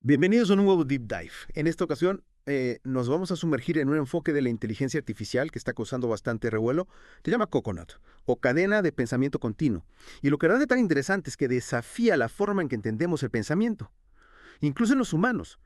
Bienvenidos a un nuevo Deep Dive. En esta ocasión nos vamos a sumergir en un enfoque de la inteligencia artificial que está causando bastante revuelo. Se llama Coconut, o cadena de pensamiento continuo. Y lo que hace tan interesante es que desafía la forma en que entendemos el pensamiento, incluso en los humanos,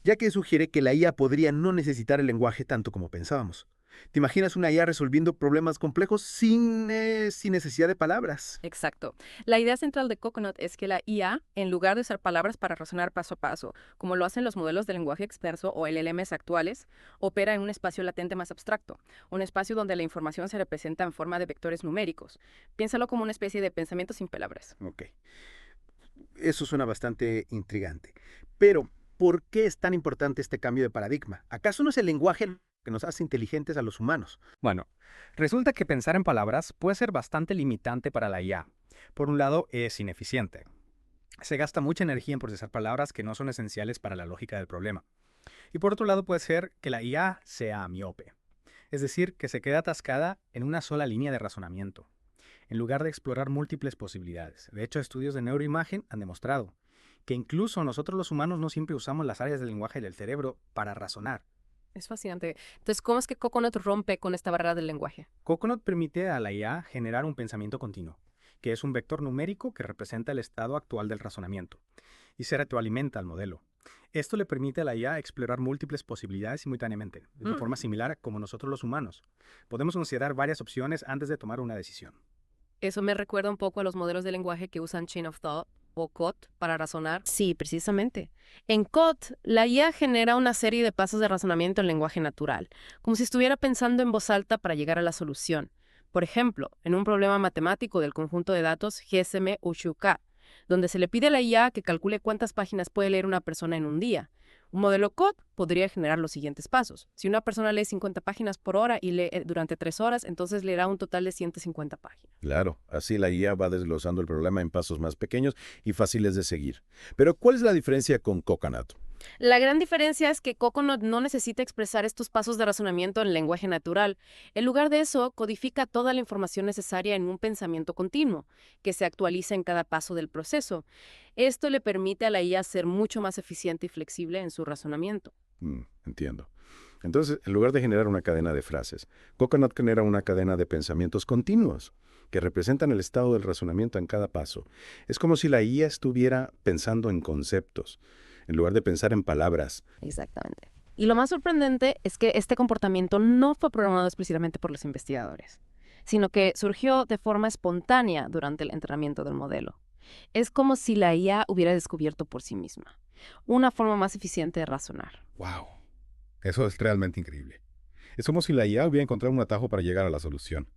ya que sugiere que la IA podría no necesitar el lenguaje tanto como pensábamos. ¿Te imaginas una IA resolviendo problemas complejos sin necesidad de palabras? Exacto. La idea central de Coconut es que la IA, en lugar de usar palabras para razonar paso a paso, como lo hacen los modelos de lenguaje experso o LLMs actuales, opera en un espacio latente más abstracto, un espacio donde la información se representa en forma de vectores numéricos. Piénsalo como una especie de pensamiento sin palabras. Ok, eso suena bastante intrigante. Pero, ¿por qué es tan importante este cambio de paradigma? ¿Acaso no es el lenguaje lo que nos hace inteligentes a los humanos? Bueno, resulta que pensar en palabras puede ser bastante limitante para la IA. Por un lado, es ineficiente. Se gasta mucha energía en procesar palabras que no son esenciales para la lógica del problema. Y por otro lado, puede ser que la IA sea miope. Es decir, que se queda atascada en una sola línea de razonamiento, en lugar de explorar múltiples posibilidades. De hecho, estudios de neuroimagen han demostrado que incluso nosotros los humanos no siempre usamos las áreas del lenguaje del cerebro para razonar. Es fascinante. Entonces, ¿cómo es que Coconut rompe con esta barrera del lenguaje? Coconut permite a la IA generar un pensamiento continuo, que es un vector numérico que representa el estado actual del razonamiento, y se retroalimenta al modelo. Esto le permite a la IA explorar múltiples posibilidades simultáneamente, de Mm. forma similar a como nosotros los humanos. Podemos considerar varias opciones antes de tomar una decisión. Eso me recuerda un poco a los modelos de lenguaje que usan Chain of Thought o COT para razonar. Sí, precisamente. En COT, la IA genera una serie de pasos de razonamiento en lenguaje natural, como si estuviera pensando en voz alta para llegar a la solución. Por ejemplo, en un problema matemático del conjunto de datos GSM-USHU-K, donde se le pide a la IA que calcule cuántas páginas puede leer una persona en un día. Un modelo COT podría generar los siguientes pasos. Si una persona lee 50 páginas por hora y lee durante 3 horas, entonces leerá un total de 150 páginas. Claro, así la IA va desglosando el problema en pasos más pequeños y fáciles de seguir. Pero, ¿cuál es la diferencia con Coconut? La gran diferencia es que Coconut no necesita expresar estos pasos de razonamiento en lenguaje natural. En lugar de eso, codifica toda la información necesaria en un pensamiento continuo, que se actualiza en cada paso del proceso. Esto le permite a la IA ser mucho más eficiente y flexible en su razonamiento. Entiendo. Entonces, en lugar de generar una cadena de frases, Coconut genera una cadena de pensamientos continuos que representan el estado del razonamiento en cada paso. Es como si la IA estuviera pensando en conceptos, en lugar de pensar en palabras. Exactamente. Y lo más sorprendente es que este comportamiento no fue programado explícitamente por los investigadores, sino que surgió de forma espontánea durante el entrenamiento del modelo. Es como si la IA hubiera descubierto por sí misma una forma más eficiente de razonar. ¡Wow! Eso es realmente increíble. Es como si la IA hubiera encontrado un atajo para llegar a la solución,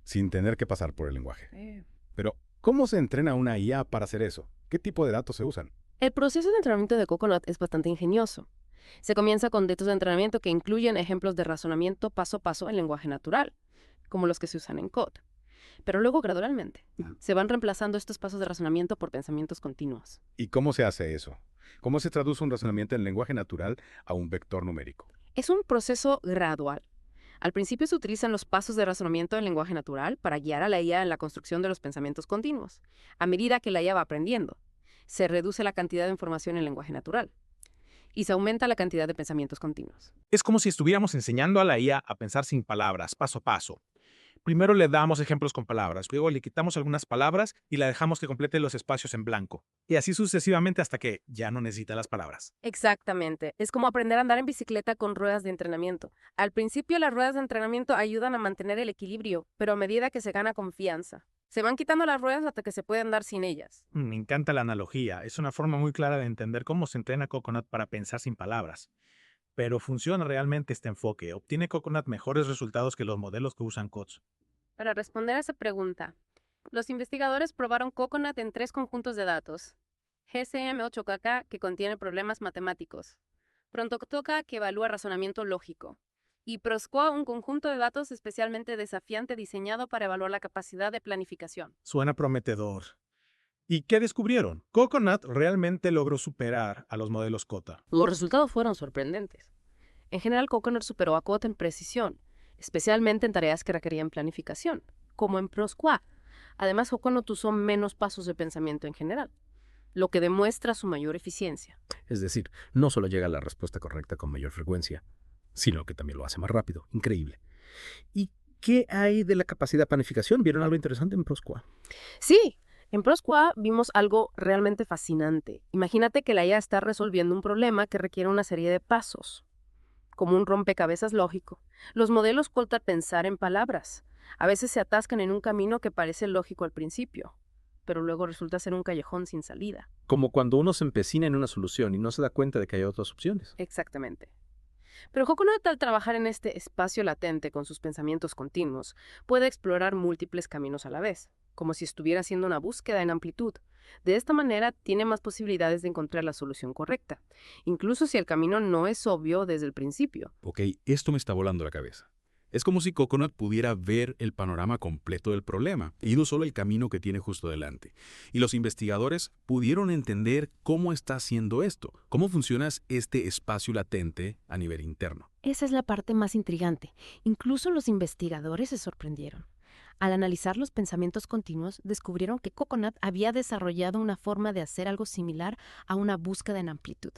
sin tener que pasar por el lenguaje. Pero, ¿cómo se entrena una IA para hacer eso? ¿Qué tipo de datos se usan? El proceso de entrenamiento de Coconut es bastante ingenioso. Se comienza con datos de entrenamiento que incluyen ejemplos de razonamiento paso a paso en lenguaje natural, como los que se usan en COD. Pero luego, gradualmente, se van reemplazando estos pasos de razonamiento por pensamientos continuos. ¿Y cómo se hace eso? ¿Cómo se traduce un razonamiento en lenguaje natural a un vector numérico? Es un proceso gradual. Al principio se utilizan los pasos de razonamiento en lenguaje natural para guiar a la IA en la construcción de los pensamientos continuos. A medida que la IA va aprendiendo, se reduce la cantidad de información en lenguaje natural y se aumenta la cantidad de pensamientos continuos. Es como si estuviéramos enseñando a la IA a pensar sin palabras, paso a paso. Primero le damos ejemplos con palabras, luego le quitamos algunas palabras y la dejamos que complete los espacios en blanco. Y así sucesivamente hasta que ya no necesita las palabras. Exactamente. Es como aprender a andar en bicicleta con ruedas de entrenamiento. Al principio las ruedas de entrenamiento ayudan a mantener el equilibrio, pero a medida que se gana confianza, se van quitando las ruedas hasta que se puede andar sin ellas. Me encanta la analogía. Es una forma muy clara de entender cómo se entrena Coconut para pensar sin palabras. Pero funciona realmente este enfoque. ¿Obtiene Coconut mejores resultados que los modelos que usan COTS? Para responder a esa pregunta, los investigadores probaron Coconut en 3 conjuntos de datos. GSM-8KK, que contiene problemas matemáticos. Prontotoka, que evalúa razonamiento lógico. Y PROSQUA, un conjunto de datos especialmente desafiante diseñado para evaluar la capacidad de planificación. Suena prometedor. ¿Y qué descubrieron? Coconut realmente logró superar a los modelos COTA. Los resultados fueron sorprendentes. En general, Coconut superó a COT en precisión, especialmente en tareas que requerían planificación, como en PROSQUA. Además, Coconut usó menos pasos de pensamiento en general, lo que demuestra su mayor eficiencia. Es decir, no solo llega a la respuesta correcta con mayor frecuencia, sino que también lo hace más rápido. Increíble. ¿Y qué hay de la capacidad de planificación? ¿Vieron algo interesante en Prosqua? Sí, en ProSQA vimos algo realmente fascinante. Imagínate que la IA está resolviendo un problema que requiere una serie de pasos, como un rompecabezas lógico. Los modelos cortan pensar en palabras. A veces se atascan en un camino que parece lógico al principio, pero luego resulta ser un callejón sin salida. Como cuando uno se empecina en una solución y no se da cuenta de que hay otras opciones. Exactamente. Pero Coconut, al trabajar en este espacio latente con sus pensamientos continuos, puede explorar múltiples caminos a la vez, como si estuviera haciendo una búsqueda en amplitud. De esta manera, tiene más posibilidades de encontrar la solución correcta, incluso si el camino no es obvio desde el principio. Ok, esto me está volando la cabeza. Es como si Coconut pudiera ver el panorama completo del problema, y no solo el camino que tiene justo delante. Y los investigadores pudieron entender cómo está haciendo esto, cómo funciona este espacio latente a nivel interno. Esa es la parte más intrigante. Incluso los investigadores se sorprendieron. Al analizar los pensamientos continuos, descubrieron que Coconut había desarrollado una forma de hacer algo similar a una búsqueda en amplitud,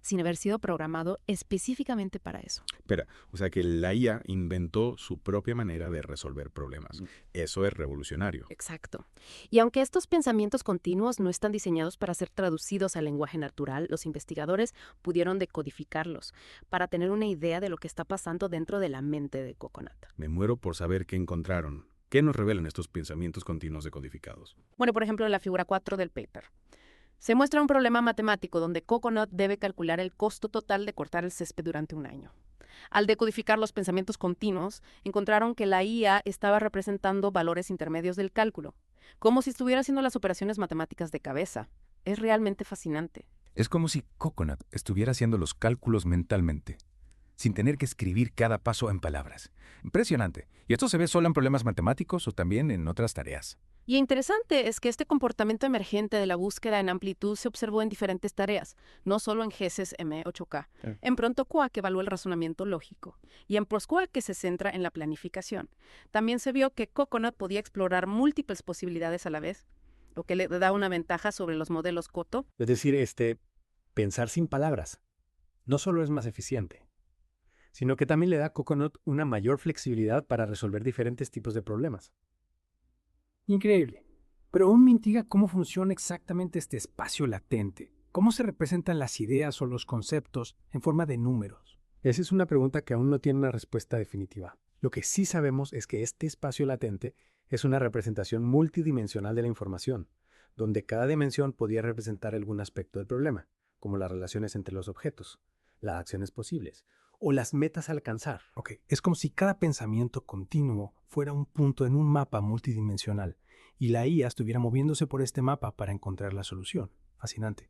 sin haber sido programado específicamente para eso. Espera, o sea que la IA inventó su propia manera de resolver problemas. Eso es revolucionario. Exacto. Y aunque estos pensamientos continuos no están diseñados para ser traducidos al lenguaje natural, los investigadores pudieron decodificarlos para tener una idea de lo que está pasando dentro de la mente de Coconut. Me muero por saber qué encontraron. ¿Qué nos revelan estos pensamientos continuos decodificados? Bueno, por ejemplo, en la figura 4 del paper. Se muestra un problema matemático donde Coconut debe calcular el costo total de cortar el césped durante un año. Al decodificar los pensamientos continuos, encontraron que la IA estaba representando valores intermedios del cálculo, como si estuviera haciendo las operaciones matemáticas de cabeza. Es realmente fascinante. Es como si Coconut estuviera haciendo los cálculos mentalmente, sin tener que escribir cada paso en palabras. Impresionante. ¿Y esto se ve solo en problemas matemáticos o también en otras tareas? Y interesante es que este comportamiento emergente de la búsqueda en amplitud se observó en diferentes tareas, no solo en GESES M8K, en ProntoQA, que evalúa el razonamiento lógico, y en ProsQA, que se centra en la planificación. También se vio que Coconut podía explorar múltiples posibilidades a la vez, lo que le da una ventaja sobre los modelos Koto. Es decir, pensar sin palabras no solo es más eficiente, sino que también le da a Coconut una mayor flexibilidad para resolver diferentes tipos de problemas. Increíble. Pero aún me intriga cómo funciona exactamente este espacio latente. ¿Cómo se representan las ideas o los conceptos en forma de números? Esa es una pregunta que aún no tiene una respuesta definitiva. Lo que sí sabemos es que este espacio latente es una representación multidimensional de la información, donde cada dimensión podía representar algún aspecto del problema, como las relaciones entre los objetos, las acciones posibles o las metas a alcanzar. Es como si cada pensamiento continuo fuera un punto en un mapa multidimensional y la IA estuviera moviéndose por este mapa para encontrar la solución. Fascinante.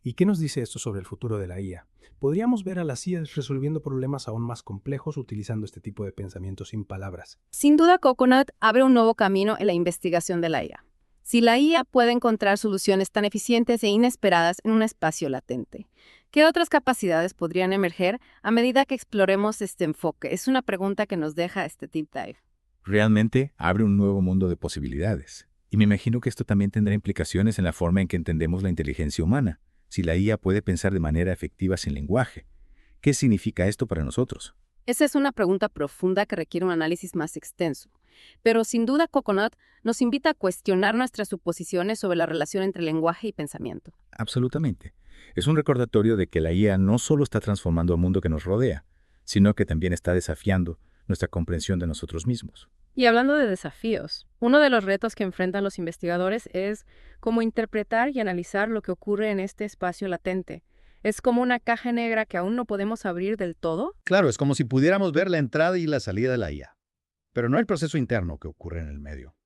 ¿Y qué nos dice esto sobre el futuro de la IA? ¿Podríamos ver a las IAs resolviendo problemas aún más complejos utilizando este tipo de pensamientos sin palabras? Sin duda, Coconut abre un nuevo camino en la investigación de la IA. Si la IA puede encontrar soluciones tan eficientes e inesperadas en un espacio latente, ¿qué otras capacidades podrían emerger a medida que exploremos este enfoque? Es una pregunta que nos deja este deep dive. Realmente abre un nuevo mundo de posibilidades. Y me imagino que esto también tendrá implicaciones en la forma en que entendemos la inteligencia humana. Si la IA puede pensar de manera efectiva sin lenguaje, ¿qué significa esto para nosotros? Esa es una pregunta profunda que requiere un análisis más extenso. Pero sin duda Coconut nos invita a cuestionar nuestras suposiciones sobre la relación entre lenguaje y pensamiento. Absolutamente. Es un recordatorio de que la IA no solo está transformando el mundo que nos rodea, sino que también está desafiando nuestra comprensión de nosotros mismos. Y hablando de desafíos, uno de los retos que enfrentan los investigadores es cómo interpretar y analizar lo que ocurre en este espacio latente. ¿Es como una caja negra que aún no podemos abrir del todo? Claro, es como si pudiéramos ver la entrada y la salida de la IA, pero no el proceso interno que ocurre en el medio.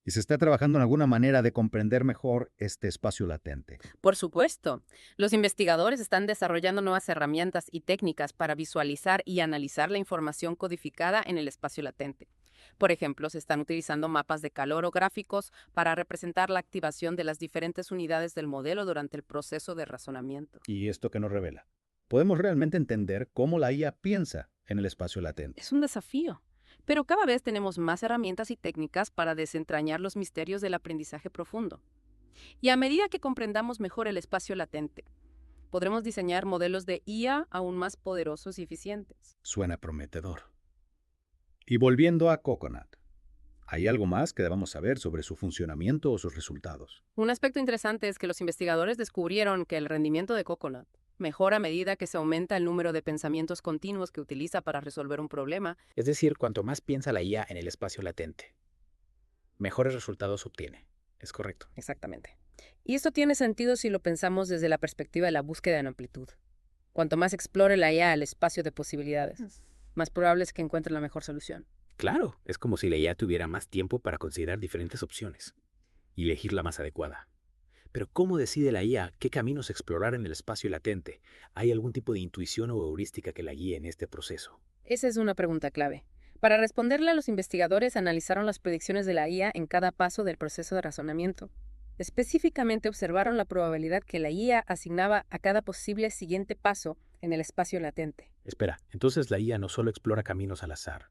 Y se está trabajando en alguna manera de comprender mejor este espacio latente. Por supuesto. Los investigadores están desarrollando nuevas herramientas y técnicas para visualizar y analizar la información codificada en el espacio latente. Por ejemplo, se están utilizando mapas de calor o gráficos para representar la activación de las diferentes unidades del modelo durante el proceso de razonamiento. ¿Y esto qué nos revela? Podemos realmente entender cómo la IA piensa en el espacio latente. Es un desafío. Pero cada vez tenemos más herramientas y técnicas para desentrañar los misterios del aprendizaje profundo. Y a medida que comprendamos mejor el espacio latente, Podremos diseñar modelos de IA aún más poderosos y eficientes. Suena prometedor. Y volviendo a Coconut, ¿hay algo más que debamos saber sobre su funcionamiento o sus resultados? Un aspecto interesante es que los investigadores descubrieron que el rendimiento de Coconut mejora a medida que se aumenta el número de pensamientos continuos que utiliza para resolver un problema. Es decir, cuanto más piensa la IA en el espacio latente, mejores resultados obtiene. Es correcto. Exactamente. Y esto tiene sentido si lo pensamos desde la perspectiva de la búsqueda en amplitud. Cuanto más explore la IA el espacio de posibilidades, más probable es que encuentre la mejor solución. Claro, es como si la IA tuviera más tiempo para considerar diferentes opciones y elegir la más adecuada. Pero ¿cómo decide la IA qué caminos explorar en el espacio latente? ¿Hay algún tipo de intuición o heurística que la guíe en este proceso? Esa es una pregunta clave. Para responderla, los investigadores analizaron las predicciones de la IA en cada paso del proceso de razonamiento. Específicamente observaron la probabilidad que la IA asignaba a cada posible siguiente paso en el espacio latente. Espera, entonces la IA no solo explora caminos al azar,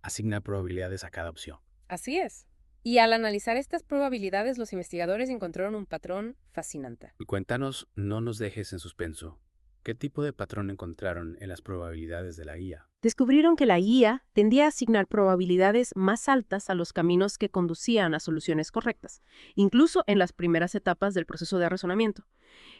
asigna probabilidades a cada opción. Así es. Y al analizar estas probabilidades, los investigadores encontraron un patrón fascinante. Y cuéntanos, no nos dejes en suspenso. ¿Qué tipo de patrón encontraron en las probabilidades de la IA? Descubrieron que la IA tendía a asignar probabilidades más altas a los caminos que conducían a soluciones correctas, incluso en las primeras etapas del proceso de razonamiento.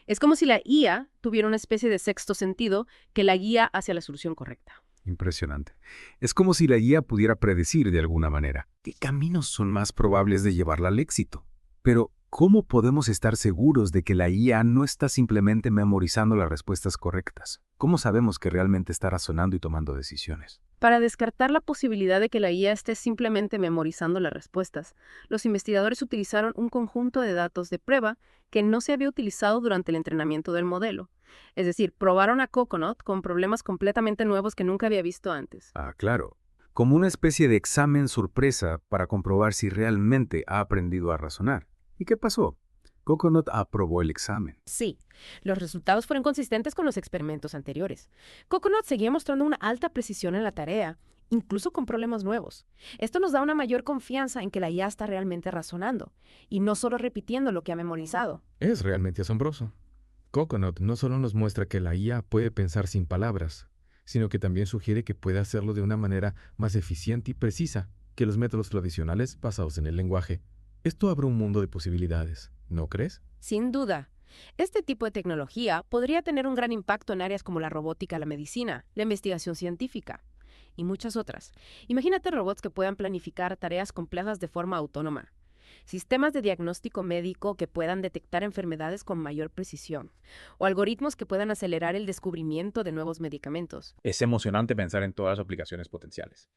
Es como si la IA tuviera una especie de sexto sentido que la guía hacia la solución correcta. Impresionante. Es como si la guía pudiera predecir de alguna manera qué caminos son más probables de llevarla al éxito. Pero, ¿cómo podemos estar seguros de que la IA no está simplemente memorizando las respuestas correctas? ¿Cómo sabemos que realmente está razonando y tomando decisiones? Para descartar la posibilidad de que la IA esté simplemente memorizando las respuestas, los investigadores utilizaron un conjunto de datos de prueba que no se había utilizado durante el entrenamiento del modelo. Es decir, probaron a Coconut con problemas completamente nuevos que nunca había visto antes. Ah, claro. Como una especie de examen sorpresa para comprobar si realmente ha aprendido a razonar. ¿Y qué pasó? Coconut aprobó el examen. Sí, los resultados fueron consistentes con los experimentos anteriores. Coconut seguía mostrando una alta precisión en la tarea, incluso con problemas nuevos. Esto nos da una mayor confianza en que la IA está realmente razonando, y no solo repitiendo lo que ha memorizado. Es realmente asombroso. Coconut no solo nos muestra que la IA puede pensar sin palabras, sino que también sugiere que puede hacerlo de una manera más eficiente y precisa que los métodos tradicionales basados en el lenguaje. Esto abre un mundo de posibilidades, ¿no crees? Sin duda. Este tipo de tecnología podría tener un gran impacto en áreas como la robótica, la medicina, la investigación científica y muchas otras. Imagínate robots que puedan planificar tareas complejas de forma autónoma. Sistemas de diagnóstico médico que puedan detectar enfermedades con mayor precisión, o algoritmos que puedan acelerar el descubrimiento de nuevos medicamentos. Es emocionante pensar en todas las aplicaciones potenciales.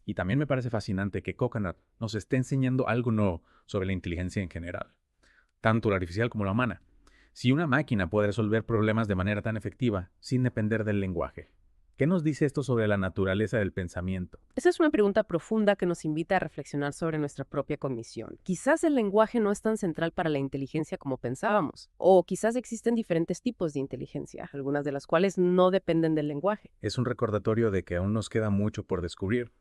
Y también me parece fascinante que Coconut nos esté enseñando algo nuevo sobre la inteligencia en general, tanto la artificial como la humana. Si una máquina puede resolver problemas de manera tan efectiva sin depender del lenguaje, ¿qué nos dice esto sobre la naturaleza del pensamiento? Esa es una pregunta profunda que nos invita a reflexionar sobre nuestra propia cognición. Quizás el lenguaje no es tan central para la inteligencia como pensábamos, o quizás existen diferentes tipos de inteligencia, algunas de las cuales no dependen del lenguaje. Es un recordatorio de que aún nos queda mucho por descubrir,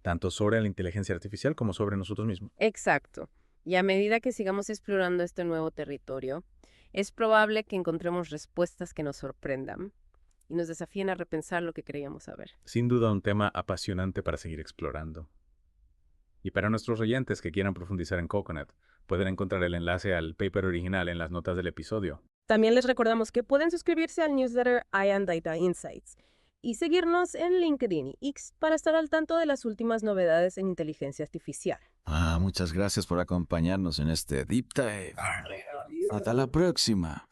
tanto sobre la inteligencia artificial como sobre nosotros mismos. Exacto. Y a medida que sigamos explorando este nuevo territorio, es probable que encontremos respuestas que nos sorprendan y nos desafíen a repensar lo que creíamos saber. Sin duda un tema apasionante para seguir explorando. Y para nuestros oyentes que quieran profundizar en Coconut, pueden encontrar el enlace al paper original en las notas del episodio. También les recordamos que pueden suscribirse al newsletter IAN Data Insights y seguirnos en LinkedIn y X para estar al tanto de las últimas novedades en inteligencia artificial. Muchas gracias por acompañarnos en este Deep Dive. Hasta la próxima.